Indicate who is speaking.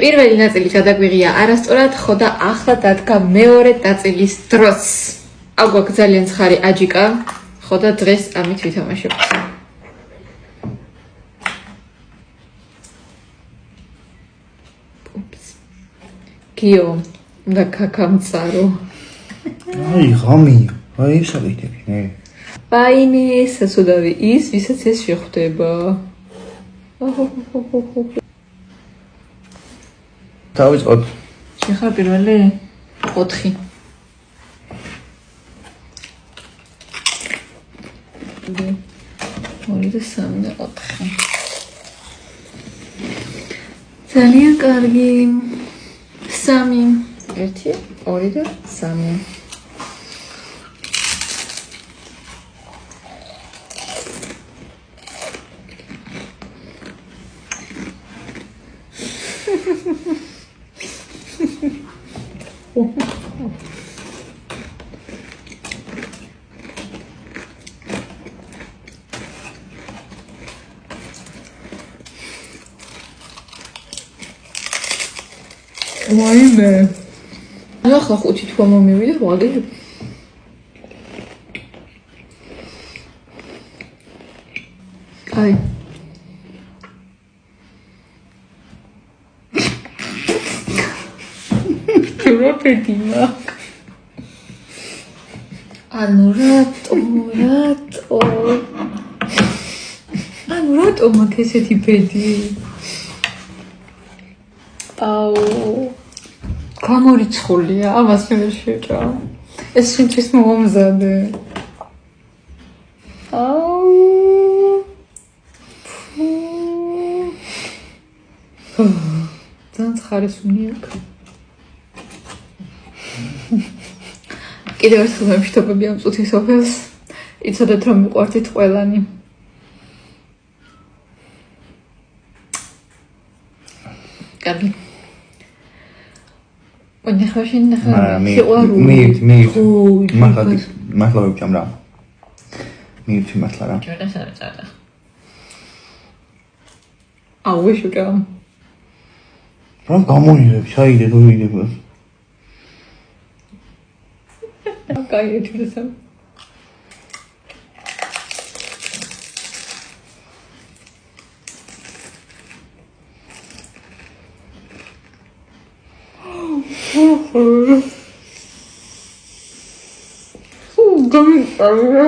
Speaker 1: პირველი ნაწილი გადაგვიღია არასწორად, ხო და ახლა დადგა მეორე ნაწილის დროს. აქ გვაქვს ძალიან ცხარი აჯიკა, ხო და დღეს ამით ვითამაშებთ. გიო, უნდა ქაქამწარო.
Speaker 2: აი, ღამი, აი ეს აღიქნე.
Speaker 1: Baine სასუდავი ის, ვისაც ეს შეხვდება.
Speaker 2: დავიწყოთ.
Speaker 1: შეხარ პირველი 4. ორი და 3 და 4. ძალიან კარგი. 3. 1, 2 და 3. Ვაიმე. ახლა 5 თვა მომივიდა, ვაგე. აი. Perdima. Anurato makheseti pedi. Au. Გამორიცხულია, ამას მე ვერ შეჭა. ეს შინთვის მომზადე. აუ. ძალიან ხარისუნი აქვს. კიდევ ერთხელ მემშვიდობები ამ წუთის ოფელს. იცოდეთ რომ მიყვართ ყველანი. კარგი. ონიხაშინ ნახა.
Speaker 2: მე მართლა ვიჭამ რა. მივთი მართლა რა.
Speaker 1: ჯერესა. აუ შეკა.
Speaker 2: რა გამონირებ, შაიდე თუ ვიდებ.
Speaker 1: Კაი ეჭვისა. გამიწევია.